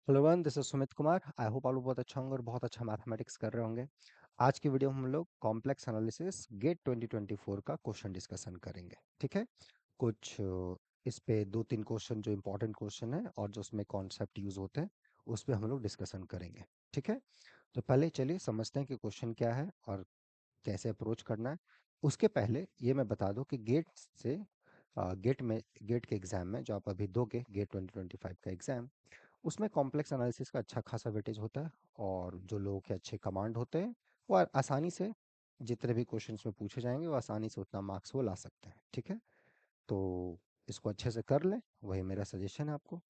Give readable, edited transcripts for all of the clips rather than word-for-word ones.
Hello one, this is Sumit Kumar. I hope आप लोग बहुत अच्छा होंगे और बहुत अच्छा मैथमेटिक्स कर रहे होंगे। आज की वीडियो में हम लोग कॉम्प्लेक्स एनालिसिस गेट 2024 का क्वेश्चन डिस्कशन करेंगे। ठीक है। कुछ इस पे दो तीन क्वेश्चन जो इम्पोर्टेंट क्वेश्चन है और जो उसमें कॉन्सेप्ट यूज होते हैं उस पे हम लोग डिस्कशन करेंगे। ठीक है। तो पहले चलिए समझते हैं कि क्वेश्चन क्या है और कैसे अप्रोच करना है। उसके पहले ये मैं बता दूं कि गेट के एग्जाम में जो आप अभी दोगे गेट 2025 का एग्जाम, उसमें कॉम्प्लेक्स एनालिसिस का अच्छा खासा वेटेज होता है। और जो लोगों के अच्छे कमांड होते हैं वो आसानी से जितने भी क्वेश्चंस में पूछे जाएंगे वो आसानी से उतना मार्क्स वो ला सकते हैं। ठीक है। तो इसको अच्छे से कर लें, वही मेरा सजेशन है आपको।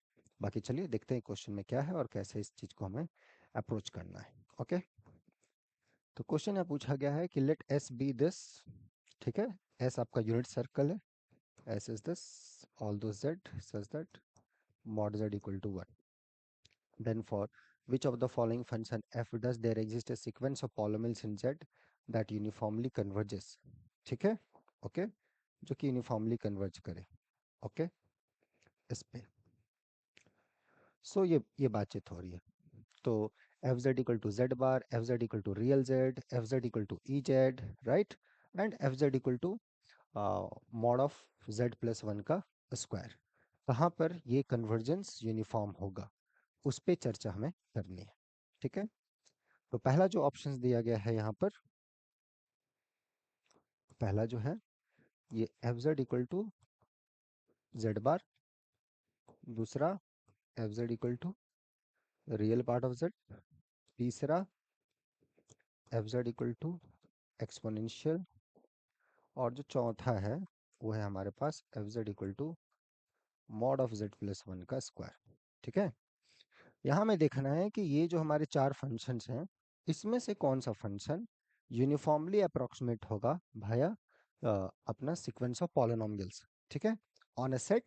बाकी चलिए देखते हैं क्वेश्चन में क्या है और कैसे इस चीज़ को हमें अप्रोच करना है। ओके। तो क्वेश्चन यहाँ पूछा गया है कि लेट एस बी दिस। ठीक है। एस आपका यूनिट सर्कल है। एस इज दिस ऑल दो Z such that mod z equal to 1. Then for which of the following function f does there exist a sequence of polynomials in z that uniformly converges? ठीक है। Okay. जो कि uniformly converge करे। Okay. इस पे ये बातचीत हो रही है। तो F Z equal to Z bar, F Z equal to real Z, F Z equal to E Z, right. And F Z equal to mod of Z plus one का स्क्वायर। कहाँ पर ये कन्वर्जेंस यूनिफॉर्म होगा उस पे चर्चा हमें करनी है। ठीक है। तो पहला जो ऑप्शन दिया गया है यहाँ पर, पहला जो है ये F Z equal to Z bar, दूसरा F Z equal to real part of Z, तीसरा F Z equal to exponential, और जो चौथा है वो है हमारे पास F Z equal to mod of Z plus one का स्क्वायर। ठीक है। यहाँ में देखना है कि ये जो हमारे चार फंक्शंस हैं इसमें से कौन सा फंक्शन यूनिफॉर्मली अप्रोक्सीमेट होगा भाया अपना सीक्वेंस ऑफ पॉलिनोमियल्स। ठीक है। On a set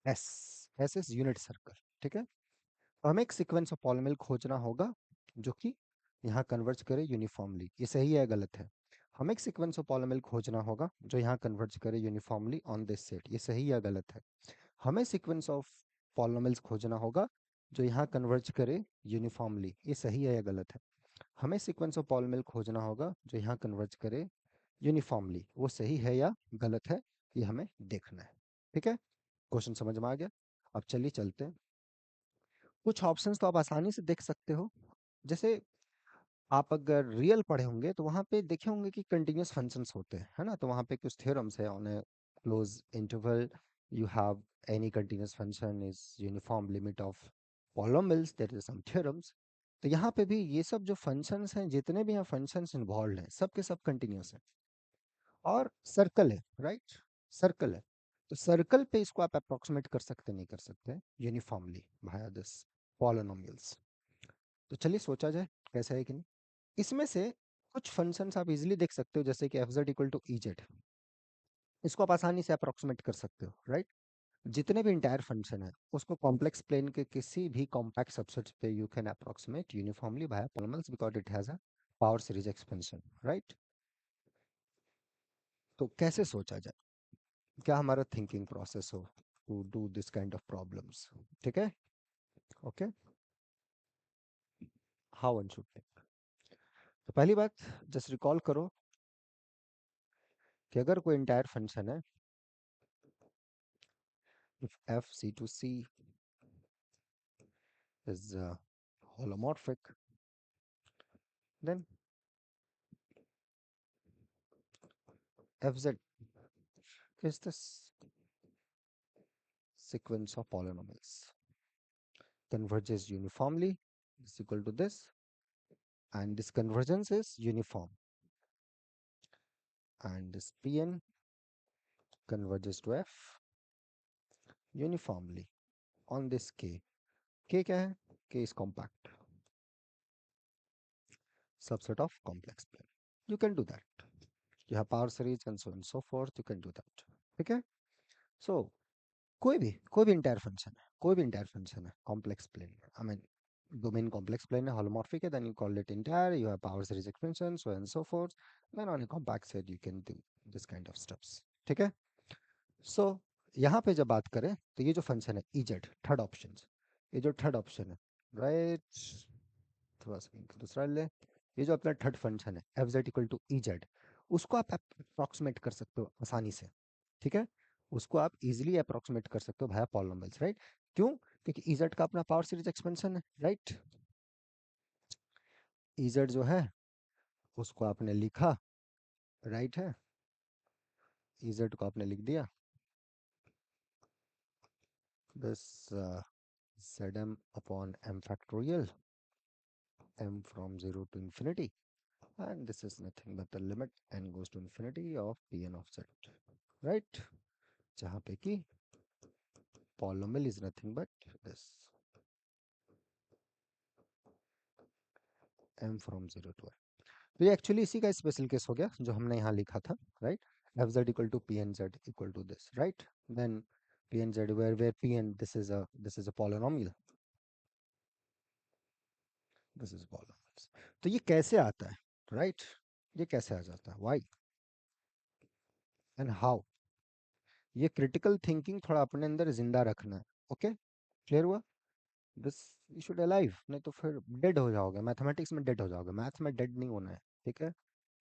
S, S is unit circle. ठीक है। तो हमें एक सीक्वेंस ऑफ पॉलिनोमियल खोजना होगा जो कि यहाँ कन्वर्ज करे यूनिफॉर्मली। ये सही है या गलत है? हमें एक सीक्वेंस ऑफ पॉलिनोमियल खोजना होगा जो यहाँ कन्वर्ज करे यूनिफॉर्मली ऑन दिस सेट। ये सही या गलत है? हमें सीक्वेंस ऑफ पॉलिनोमियल्स खोजना होगा जो यहाँ कन्वर्ज करे यूनिफॉर्मली। ये सही है या गलत है? हमें सीक्वेंस ऑफ पॉलिनोमियल खोजना होगा जो यहाँ कन्वर्ज करे यूनिफॉर्मली। वो सही है या गलत है, ये हमें देखना है। ठीक है। क्वेश्चन समझ में आ गया? अब चलिए चलते हैं। कुछ ऑप्शंस तो आप आसानी से देख सकते हो। जैसे आप अगर रियल पढ़े होंगे तो वहाँ पे देखे होंगे कि कंटिन्यूअस फंक्शंस होते हैं, है ना। तो वहाँ पे कुछ थ्योरम्स है। On a close interval you have any continuous function is uniform limit of polynomials, there is some theorems. तो यहाँ पे भी ये सब जो फंक्शंस हैं, जितने भी यहाँ फंक्शंस इन्वॉल्व हैं, सब के सब कंटिन्यूअस हैं। और सर्कल है, राइट। सर्कल है। तो सर्कल पे इसको आप अप्रोक्सीमेट कर सकते नहीं कर सकते यूनिफॉर्मली भाया दिस पॉलिनोमियल्स। तो चलिए सोचा जाए कैसा है कि नहीं। इसमें से कुछ फंक्शंस आप इजीली देख सकते हो, जैसे कि f Z equal to E z. इसको आप आसानी से अप्रोक्सीमेट कर सकते हो, राइट। जितने भी इंटायर फंक्शन है उसको कॉम्प्लेक्स प्लेन के किसी भी कॉम्पैक्ट सबसेट पे you can approximate uniformly by polynomials because it has a power series expansion, right. तो कैसे सोचा जाए, क्या हमारा थिंकिंग प्रोसेस हो to do this kind of problems. ठीक है। Okay. How one should think. तो पहली बात जस्ट रिकॉल करो कि अगर कोई इंटायर फंक्शन है, if f c to c is holomorphic, then fz is this sequence of polynomials converges uniformly is equal to this, and this convergence is uniform, and this Pn converges to f uniformly on this k. K क्या है? K is compact subset of complex plane. You can do that. You have power series and so on and so forth. You can do that. ठीक है। So कोई भी entire function है, कोई भी entire function है complex plane, I mean domain complex plane है, holomorphic है, then you call it entire, you have power series expansion so and so forth, then on a compact set you can do this kind of steps. ठीक है। सो यहाँ पे जब बात करें तो ये जो फंक्शन है ई जेड, थर्ड ऑप्शन, ये जो थर्ड ऑप्शन है, राइट, थोड़ा सा दूसरा ले, ये जो अपना थर्ड फंक्शन है F Z equal to E z, उसको आप अप्रोक्सीमेट कर सकते हो आसानी से, ठीक है, उसको आप इजीली अप्रोक्सीमेट कर सकते हो भाया पॉलिनॉमियल्स, राइट। क्यों? क्योंकि ई जेड का अपना पावर सीरीज एक्सपेंशन है, राइट। ई जेड जो है उसको आपने लिखा, राइट है, ई जेड को आपने लिख दिया this zm upon m factorial m from 0 to infinity, and this is nothing but the limit n goes to infinity of pn of z, right, जहाँ पे कि polynomial is nothing but this m from 0 to n। तो ये actually इसी का special case हो गया जो हमने यहाँ लिखा था, right, f Z equal to p n z equal to this, right, then p n z where p n this is a polynomial, this is polynomials। तो ये कैसे आता है, राइट, ये कैसे आ जाता है, व्हाई एंड हाउ, ये क्रिटिकल थिंकिंग थोड़ा अपने अंदर जिंदा रखना है, ओके, क्लियर हुआ, दिस यू शुड अलाइव, नहीं तो फिर डेड हो जाओगे, मैथमेटिक्स में डेड हो जाओगे, मैथ्स में डेड नहीं होना है, ठीक है।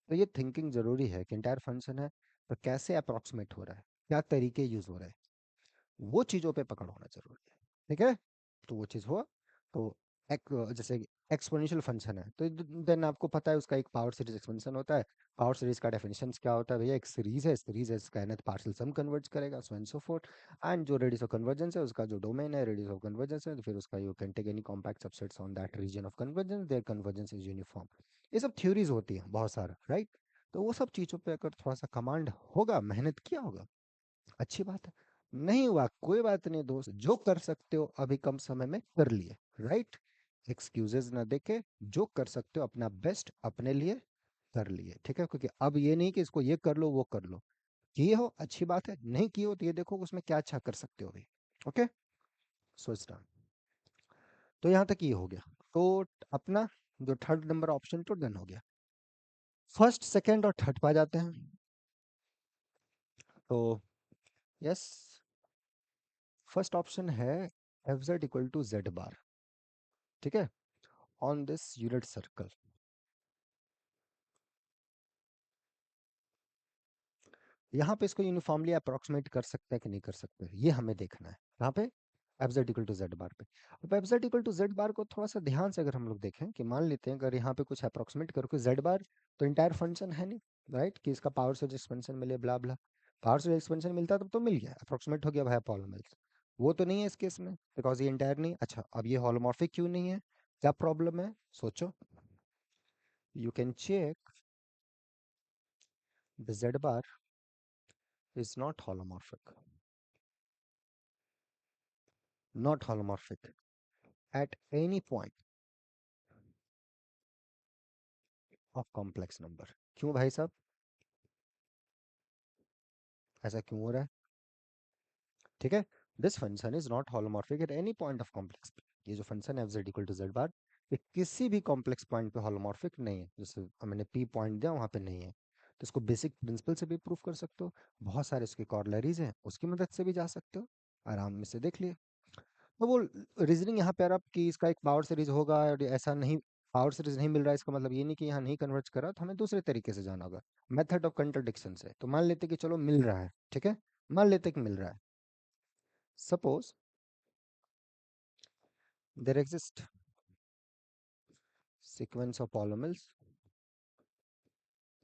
तो ये थिंकिंग जरूरी है कि इंटायर फंक्शन है तो कैसे अप्रोक्सीमेट हो रहा है, क्या तरीके यूज हो रहे हैं, वो चीज़ों पे पकड़ होना जरूरी है, ठीक है। तो वो चीज़ हुआ, तो एक जैसे एक्सपोनेंशियल फंक्शन है तो देन आपको पता है उसका एक पावर सीरीज एक्सपेंशन होता है, पावर सीरीज का डेफिनेशन क्या होता है भैया, एक सीरीज है इसका nth पार्शियल सम कन्वर्ज करेगा, सो एंड सो फोर्थ, एंड जो रेडियस ऑफ कन्वर्जेंस है उसका जो डोमेन है रेडियस ऑफ कन्वर्जेंस है, तो फिर उसका you can take any compact subsets on that region of convergence, there convergence is uniform. ये सब थ्योरीज होती है बहुत सारा, राइट। तो वो सब चीज़ों पे अगर थोड़ा सा कमांड होगा, मेहनत किया होगा, अच्छी बात है, नहीं हुआ कोई बात नहीं दोस्त, जो कर सकते हो अभी कम समय में कर लिए, राइट, एक्सक्यूजेस ना देके जो कर सकते हो अपना बेस्ट अपने लिए कर लिए, ठीक है, क्योंकि अब ये नहीं कि इसको ये कर लो वो कर लो, किए हो अच्छी बात है, नहीं किए हो तो ये देखो उसमें क्या अच्छा कर सकते हो अभी, ओके, सोचना। तो यहाँ तक ये हो गया, तो अपना जो थर्ड नंबर ऑप्शन तो डन हो गया, फर्स्ट सेकंड और थर्ड पा जाते हैं, तो यस, फर्स्ट ऑप्शन है F Z equal to Z bar, ठीक है, ऑन दिस यूनिट सर्कल। यहाँ पे इसको यूनिफॉर्मली अप्रोक्सीमेट कर सकते हैं कि नहीं कर सकते, ये हमें देखना है, यहाँ पे F Z equal to Z bar पे। अब F Z equal to Z bar को थोड़ा सा ध्यान से अगर हम लोग देखें कि मान लेते हैं अगर यहाँ पे कुछ अप्रोक्सीमेट करो कि जेड बार तो इंटायर फंक्शन है नहीं, राइट, कि इसका पावर से एक्सपेंशन मिले ब्ला ब्ला, पावर से एक्सपेंशन मिलता तब तो मिल गया, अप्रोक्सीमेट हो गया भाई पॉलीनॉमियल्स, वो तो नहीं है इस केस में बिकॉज ये इंटायर नहीं, अच्छा अब ये होलोमॉर्फिक क्यों नहीं है, क्या प्रॉब्लम है सोचो, you can check the z bar is not holomorphic, not holomorphic at any point of complex number। क्यों भाई साहब, ऐसा क्यों हो रहा है, ठीक है, this function is not holomorphic at any point of complex, ये जो फंक्शन है z इक्वल टू जेड बार, ये किसी भी कॉम्प्लेक्स पॉइंट पे holomorphic नहीं है, जैसे मैंने p पॉइंट दिया वहां पे नहीं है, तो इसको बेसिक प्रिंसिपल से भी प्रूव कर सकते हो, बहुत सारे इसके कॉर्लरीज हैं उसकी मदद से भी जा सकते हो, आराम से देख लिए। तो वो रीजनिंग यहाँ पे आप कि इसका एक पावर सीरीज होगा और ऐसा नहीं, पावर सीरीज नहीं मिल रहा है इसका मतलब ये नहीं कि यहाँ नहीं कन्वर्ट कर रहा, तो हमें दूसरे तरीके से जाना होगा, मेथड ऑफ कंट्रडिक्शन से, तो मान लेते कि चलो मिल रहा है, ठीक है, मान लेते कि मिल रहा है, suppose there exist sequence of polynomials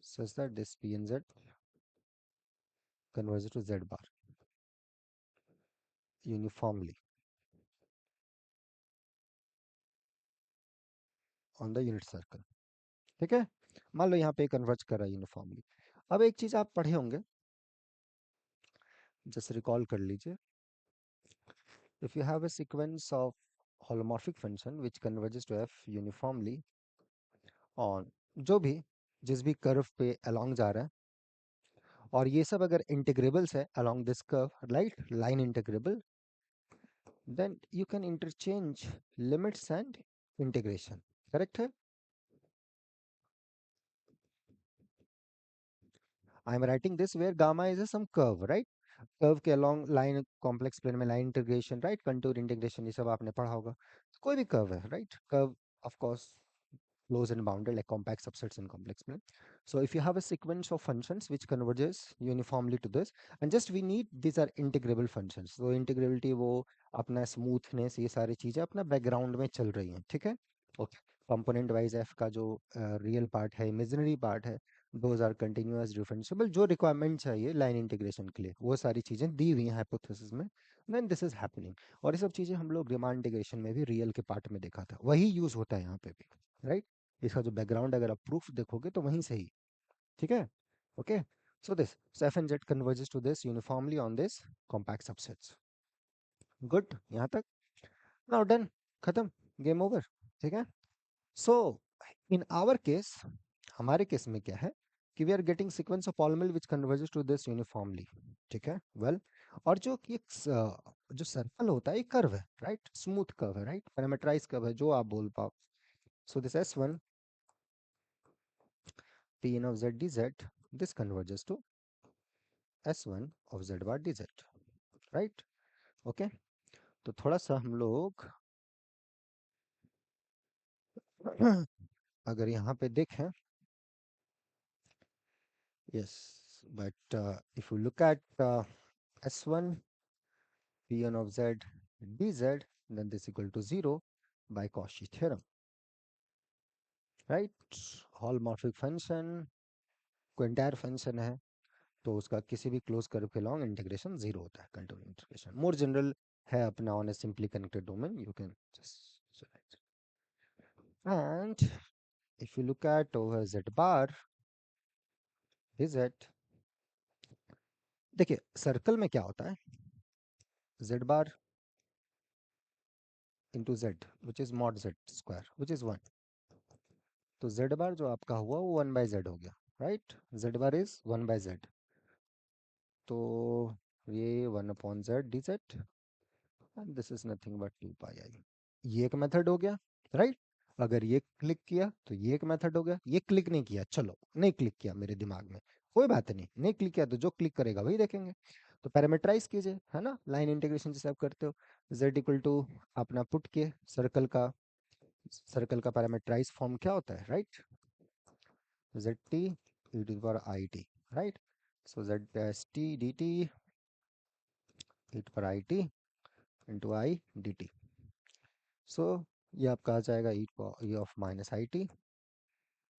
such that this p and z converges to z bar uniformly on the unit circle, ठीक है, मान लो यहाँ पे कन्वर्ज कर रहा है यूनिफॉर्मली। अब एक चीज आप पढ़े होंगे, जस्ट रिकॉल कर लीजिए, if you have a sequence of holomorphic function which converges to f uniformly on जो भी जिस भी कर्व पे along जा रहा है, और ये सब अगर इंटीग्रेबल्स है along this curve, right, line integrable, then you can interchange limits and integration, correct है, I am writing this where gamma is a some curve, right, curve के अलोंग लाइन, कॉम्प्लेक्स प्लेन में line integration, right, contour integration, ये सब आपने पढ़ा होगा। कोई भी कर्व है, right, curve of course closed and bounded like compact subsets in complex plane. So if you have a sequence of functions which converges uniformly to this, and just we need, these are integrable functions. So integrability वो अपना smoothness, ये सारी चीजें अपना background में चल रही हैं, ठीक है। ओके, कंपोनेंट वाइज एफ का जो रियल पार्ट है, इमेजिनरी पार्ट है, दोज आर कंटिन्यूअस डिफरेंशिएबल, जो रिक्वायरमेंट चाहिए लाइन इंटीग्रेशन के लिए वो सारी चीजें दी हुई हैं हाइपोथेसिस में, देन दिस इज हैपनिंग। और ये सब चीजें हम लोग रिमान इंटीग्रेशन में भी रियल के पार्ट में देखा था, वही यूज होता है यहाँ पे भी, राइट। इसका जो बैकग्राउंड अगर आप प्रूफ देखोगे तो वहीं से ही, ठीक है। Okay, so this, so f and z converges to this uniformly on this compact subsets. Good यहाँ तक, नाउ डन, खत्म, गेम ओवर, ठीक है। सो इन आवर केस, हमारे केस में क्या है कि we are getting sequence of polynomial which converges to this uniformly, ठीक है, वेल। और जो कि जो सर्कल होता है, एक कर्व है, राइट, स्मूथ कर्व है, राइट, पैरामीटराइज कर्व है, जो आप बोल पाओ। So this S1 Pn of z dz, this converges to S1 of z bar dz, right. Okay, तो थोड़ा सा हम लोग अगर यहाँ पे देखें, yes, but if you look at S1 Pn of z dz, then this equal to 0 by Cauchy theorem, right। Holomorphic function क्विंटायर फंक्शन है, तो उसका किसी भी क्लोज कर्व के लॉन्ग इंटीग्रेशन 0 होता है, कंट्रोल इंटीग्रेशन मोर जनरल है अपना on a simply connected domain, you can just, and if you look at over z bar dz, देखिए सर्कल में क्या होता है, z bar into z which is mod z square which is 1, तो z bar जो आपका हुआ वो 1 by z हो गया, right, z bar is 1 by z, तो ये 1 upon z dz and this is nothing but 2 pi I, ये एक मेथड हो गया, राइट। अगर ये क्लिक किया तो ये एक मेथड हो गया, ये क्लिक नहीं किया, चलो नहीं क्लिक किया मेरे दिमाग में, कोई बात नहीं, नहीं क्लिक किया तो जो क्लिक करेगा वही देखेंगे। तो पैरामीटराइज कीजिए, है ना, लाइन इंटीग्रेशन जैसे आप करते हो, z इक्वल टू अपना पुट के सर्कल का पैरामीटराइज फॉर्म क्या होता है, right, Z T E to power I T, right. So Z S T D T E to power I T into I D T, so ये आपका आ जाएगा E of minus I T,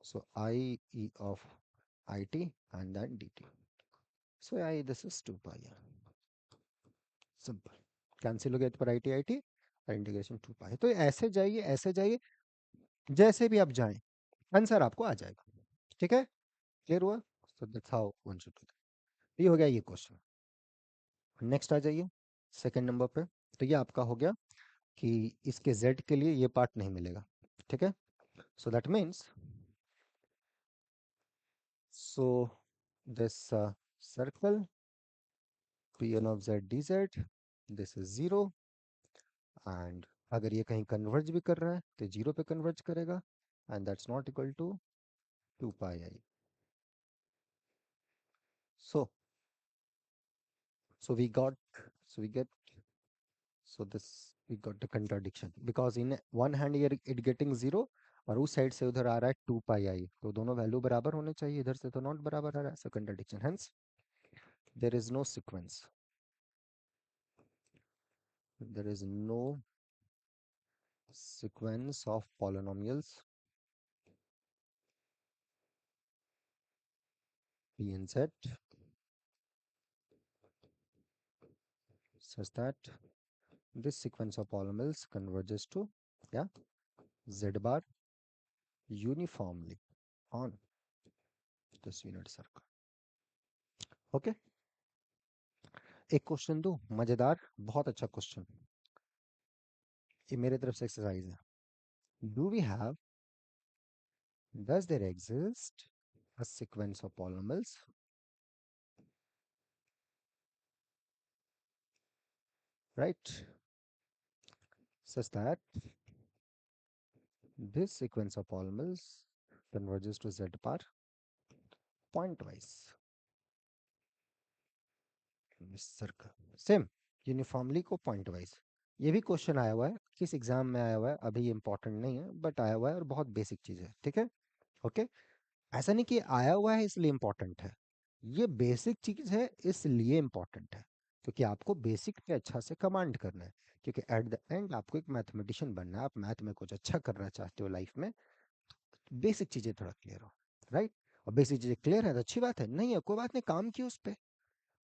so I e of it and then dt. So I, this is 2 pi r. Simple. Cancel हो गया तो पर I T और integration 2 पाई, तो ऐसे जाइए, जैसे भी आप जाएं आंसर आपको आ जाएगा, ठीक है, क्लियर हुआ। तो that's how one should do that. ये हो गया ये क्वेश्चन। नेक्स्ट आ जाइए सेकंड नंबर पे, तो ये आपका हो गया कि इसके z के लिए ये पार्ट नहीं मिलेगा, ठीक है। So that means, so this circle Pn of z dz, this is 0, and अगर ये कहीं कन्वर्ज भी कर रहा है तो जीरो पे कन्वर्ज करेगा, and that's not equal to 2 pi i. So so we got so we get so this we got the contradiction because in one hand here it getting 0 और उस साइड से उधर आ रहा है 2 पाई आई, तो दोनों वैल्यू बराबर होने चाहिए, इधर से तो नॉट बराबर आ रहा है, so contradiction, hence there is no sequence, there is no sequence of polynomials p and z such that this sequence of polynomials converges to, yeah, z bar uniformly on this unit circle. Okay, एक question दो मजेदार, बहुत अच्छा question, ये मेरे तरफ से exercise है। Do we have, does there exist a sequence of polynomials, right, such that this sequence of polynomials converges to z bar pointwise, circle same uniformly को पॉइंट वाइज। ये भी क्वेश्चन आया हुआ है, किस एग्जाम में आया हुआ है अभी ये इंपॉर्टेंट नहीं है, बट आया हुआ है और बहुत बेसिक चीज़ है, ठीक है। ओके, ऐसा नहीं कि आया हुआ है इसलिए इंपॉर्टेंट है, ये बेसिक चीज़ है इसलिए इंपॉर्टेंट है, क्योंकि आपको बेसिक पे अच्छा से कमांड करना है, क्योंकि एट द एंड आपको एक मैथमेटिशियन बनना है, आप मैथ में कुछ अच्छा करना चाहते हो लाइफ में, बेसिक चीज़ें थोड़ा क्लियर हो, राइट। और बेसिक चीज़ें क्लियर है तो अच्छी बात है, नहीं है कोई बात नहीं, काम किया उस पर।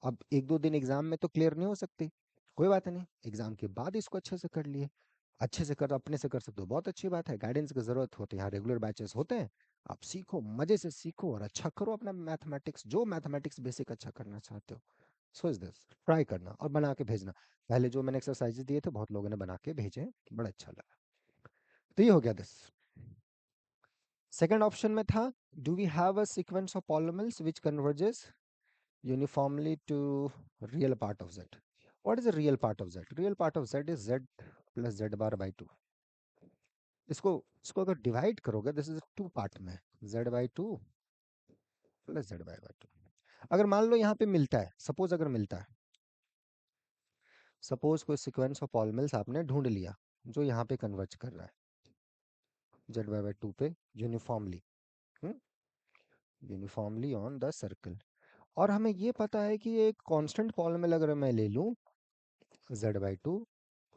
अब एक दो दिन एग्जाम में तो क्लियर नहीं हो सकती, कोई बात नहीं, एग्जाम के बाद इसको अच्छे से कर लिए, अच्छे से कर अपने से कर सकते हो, बहुत अच्छी बात है। गाइडेंस की जरूरत होती है, यहाँ रेगुलर बैचेस होते हैं, आप सीखो, मजे से सीखो और अच्छा करो अपना मैथमेटिक्स, जो मैथमेटिक्स बेसिक अच्छा करना चाहते हो। सोच दिस, ट्राई करना और बना के भेजना। पहले जो मैंने एक्सरसाइजेस दिए थे बहुत लोगों ने बना के भेजे हैं, बड़ा अच्छा लगा। तो ये हो गया दिस। सेकंड ऑप्शन में था, do we have a sequence of polynomials which converges uniformly to real part of z. What is the real part of z? Real part of z is z plus z bar by 2. इसको इसको अगर divide करोगे, this is two part में, z by two plus z by 2। अगर मान लो यहाँ पे मिलता है, सपोज अगर मिलता है, सपोज कोई सीक्वेंस ऑफ पॉलिनॉमियल्स आपने ढूंढ लिया जो यहाँ पे कन्वर्ज कर रहा है z बाई 2 पे uniformly, uniformly on the circle, और हमें ये पता है कि एक कांस्टेंट पॉलिनॉमियल अगर मैं ले लूँ z बाई 2,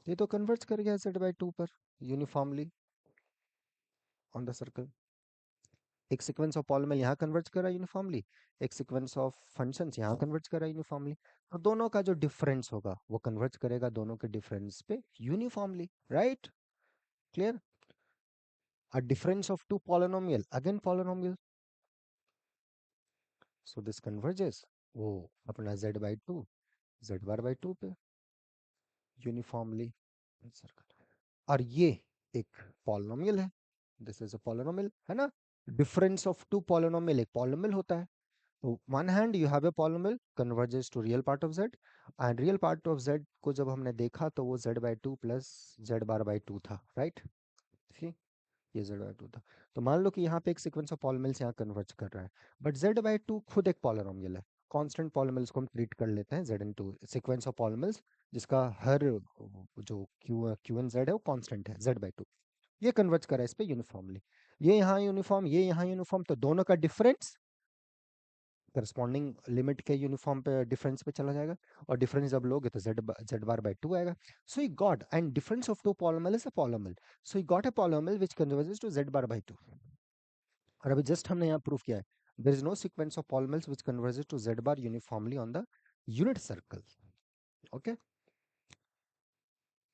ये तो कन्वर्ज कर गया z बाई 2 पर यूनिफॉर्मली ऑन द सर्कल। एक सीक्वेंस ऑफ पॉलिनॉमियल यहाँ कन्वर्ज करा यूनिफॉर्मली, एक सीक्वेंस ऑफ फंक्शंस यहाँ कन्वर्ज करा यूनिफॉर्मली, तो दोनों का जो डिफरेंस होगा वो कन्वर्ज करेगा दोनों के डिफरेंस पे uniformly, right. Clear. A difference of two polynomial again polynomial, so this converges वो अपना z by two z bar by two पे यूनिफॉर्मली सर्कल। और ये एक पॉलिनोमियल है, दिस इज अ पॉलिनोमियल है ना। डिफरेंस ऑफ टू पॉलिनोमियल, एक पॉलिनोमियल होता है, तो one hand you have a polynomial converges to real part of z, and real part of z को जब हमने देखा तो वो z by two plus z bar by two था, राइट। ठीक, ये z बाई टू था। तो मान लो कि यहाँ पे एक सीक्वेंस ऑफ पॉलिनोमियल्स यहाँ कन्वर्ज कर रहा है, बट z बाई टू खुद एक पॉलिनोमियल है, कांस्टेंट पॉलिनोमियल्स को हम ट्रीट कर लेते हैं z in to sequence of polynomials जिसका हर जो क्यू एन जेड है वो कांस्टेंट है z बाई टू, ये कन्वर्ज करा है इस पे यूनिफॉर्मली, ये यहाँ यूनिफॉर्म ये यहाँ यूनिफॉर्म, तो दोनों का डिफरेंस करस्पॉन्डिंग लिमिट के यूनिफॉर्म पे डिफरेंस पे चला जाएगा, और डिफरेंस जब लोगे तो z बार बाई टू आएगा। So you got, and difference of two polynomial is a polynomial, so you got a polynomial which converges to z bar by two. और अभी जस्ट हमने यहाँ प्रूव किया है, there is no sequence of polynomials which converges to z bar uniformly on the unit circle. Okay,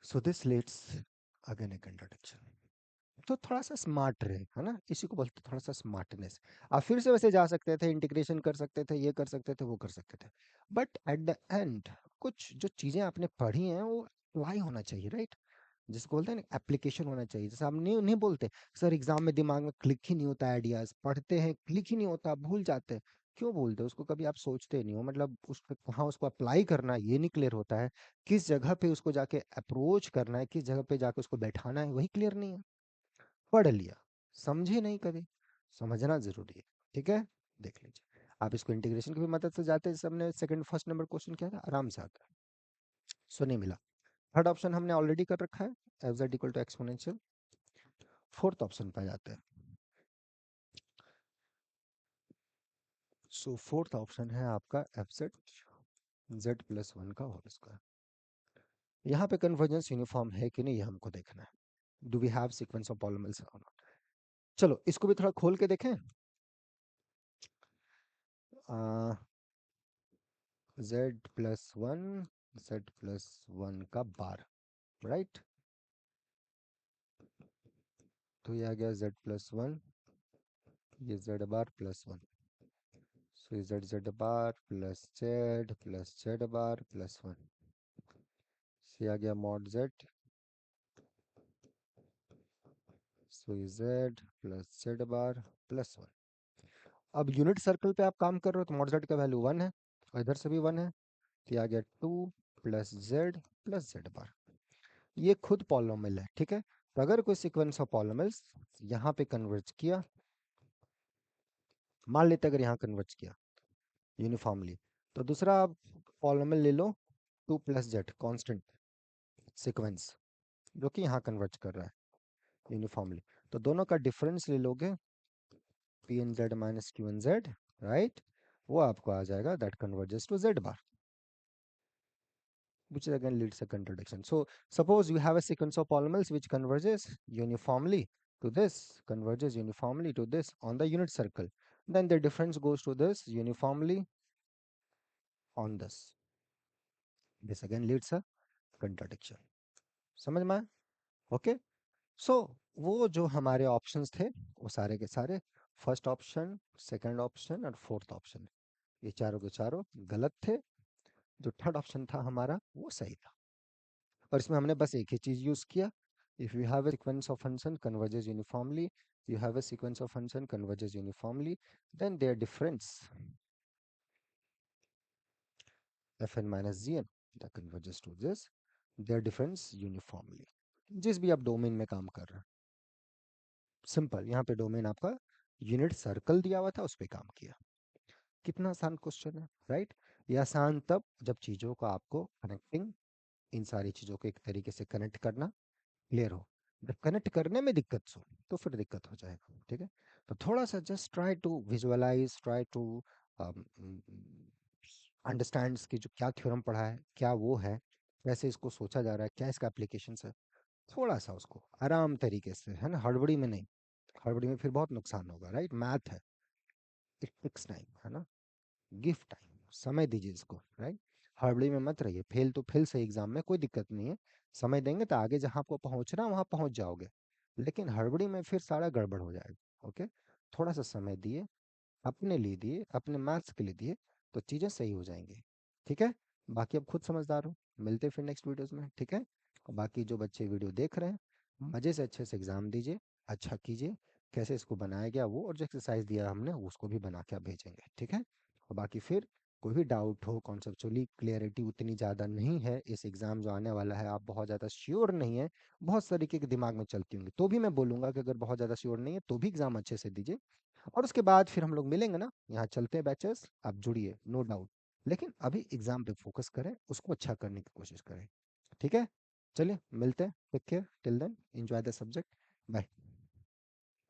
so this let's again a contradiction. तो थोड़ा सा smart रहे, है ना, इसी को बोलते थोड़ा सा स्मार्टनेस। आप फिर से वैसे जा सकते थे, इंटीग्रेशन कर सकते थे, ये कर सकते थे, वो कर सकते थे, बट एट द एंड कुछ जो चीज़ें आपने पढ़ी हैं वो अप्लाई होना चाहिए, राइट। जिसको बोलते हैं ना एप्लीकेशन होना चाहिए, जैसे आप नहीं नहीं बोलते सर एग्जाम में दिमाग में क्लिक ही नहीं होता, आइडियाज पढ़ते हैं क्लिक ही नहीं होता, भूल जाते हैं। क्यों बोलते हैं उसको, कभी आप सोचते नहीं हो, मतलब उस पे कहाँ उसको अप्लाई करना है ये नहीं क्लियर होता है, किस जगह पे उसको जाके अप्रोच करना है, किस जगह पे जाके उसको बैठाना है, वही क्लियर नहीं है। पढ़ लिया, समझे नहीं कभी, समझना जरूरी है, ठीक है। देख लीजिए, आप इसको इंटीग्रेशन की भी मदद से जाते हैं, जैसे हमने सेकंड फर्स्ट नंबर क्वेश्चन किया था, आराम से आता है। सो नहीं मिला। थर्ड ऑप्शन हमने ऑलरेडी कर रखा है, F Z equal to exponential. Fourth option पे जाते हैं। सो फोर्थ ऑप्शन है आपका f z z plus one का होल स्क्वायर। यहाँ पे कन्वर्जेंस यूनिफॉर्म है कि नहीं ये हमको देखना है, do we have sequence of polynomials और नॉट। चलो इसको भी थोड़ा खोल के देखें। Z plus one, z plus one का बार, राइट। तो ये आ गया z प्लस वन, ये z bar plus one, so ये z bar plus z bar plus one, ये आ गया मॉड z, सो ये z plus z bar plus one. अब यूनिट सर्कल पे आप काम कर रहे हो तो मॉड z का वैल्यू वन है, और इधर से भी वन है, तो ये आ गया टू प्लस जेड बार। ये खुद पॉलिनोमियल है, ठीक है। तो अगर कोई सीक्वेंस ऑफ पॉलिनोमियल्स यहाँ पे कन्वर्ज किया, मान लेते अगर यहाँ कन्वर्ज किया यूनिफॉर्मली, तो दूसरा पॉलिनोमियल ले लो 2 + z कांस्टेंट सीक्वेंस, जो कि यहाँ कन्वर्ज कर रहा है यूनिफॉर्मली। तो दोनों का डिफरेंस ले लोगे, p n z minus q n z, right, वो आपको आ जाएगा that converges to Z bar, which again leads to contradiction. So suppose you have a sequence of polynomials which converges uniformly to this on the unit circle, then the difference goes to this uniformly on this. This again leads a contradiction. समझ में आया? Okay, सो वो जो हमारे options थे वो सारे के सारे फर्स्ट ऑप्शन, सेकंड ऑप्शन और फोर्थ ऑप्शन, ये चारों के चारों गलत थे। जो थर्ड ऑप्शन था हमारा वो सही था, और इसमें हमने बस एक ही चीज यूज किया, if you have a sequence of function converges uniformly, you have a sequence of function converges uniformly, then their difference fn minus gn that converges to this, their difference uniformly, जिस भी आप domain में काम कर रहे हैं। Simple, यहाँ पे डोमेन आपका यूनिट सर्कल दिया हुआ था, उस पर काम किया। कितना आसान क्वेश्चन है, राइट? ये आसान तब जब चीज़ों को आपको कनेक्टिंग, इन सारी चीज़ों को एक तरीके से कनेक्ट करना क्लियर हो। जब कनेक्ट करने में दिक्कत हो तो फिर दिक्कत हो जाएगा, ठीक है? तो थोड़ा सा just try to visualize, try to understand कि जो क्या थ्योरम पढ़ा है, क्या वो है, कैसे इसको सोचा जा रहा है, क्या इसका एप्लीकेशन है, थोड़ा सा उसको आराम तरीके से, है ना, हड़बड़ी में नहीं। हड़बड़ी में फिर बहुत नुकसान होगा, राइट? मैथ है, इट टेक्स टाइम, है ना, गिफ्ट टाइम, समय दीजिए इसको, राइट? हड़बड़ी में मत रहिए, फेल तो फेल से एग्जाम में कोई दिक्कत नहीं है, समय देंगे तो आगे जहाँ आपको पहुँचना वहाँ पहुँच जाओगे, लेकिन हड़बड़ी में फिर सारा गड़बड़ हो जाएगा। ओके, थोड़ा सा समय दिए, अपने लिए दिए, अपने मैथ्स के लिए दिए, तो चीज़ें सही हो जाएंगी, ठीक है? बाकी अब खुद समझदार हो, मिलते हैं फिर नेक्स्ट वीडियोस में, ठीक है? और बाकी जो बच्चे वीडियो देख रहे हैं, मज़े से अच्छे से एग्ज़ाम दीजिए, अच्छा कीजिए, कैसे इसको बनाया गया वो, और जो एक्सरसाइज दिया हमने उसको भी बना के आप भेजेंगे, ठीक है? और बाकी फिर कोई भी डाउट हो, कॉन्सेप्चुअली क्लियरिटी उतनी ज़्यादा नहीं है, इस एग्ज़ाम जो आने वाला है आप बहुत ज़्यादा श्योर नहीं है, बहुत तरीके के दिमाग में चलती होंगी, तो भी मैं बोलूँगा कि अगर बहुत ज़्यादा श्योर नहीं है तो भी एग्ज़ाम अच्छे से दीजिए। और उसके बाद फिर हम लोग मिलेंगे ना, यहाँ चलते हैं बैचेस, आप जुड़िए, नो डाउट, लेकिन अभी एग्जाम पे फोकस करें, उसको अच्छा करने की कोशिश करें, ठीक है? चलिए मिलते हैं, take care, till then enjoy the subject, bye.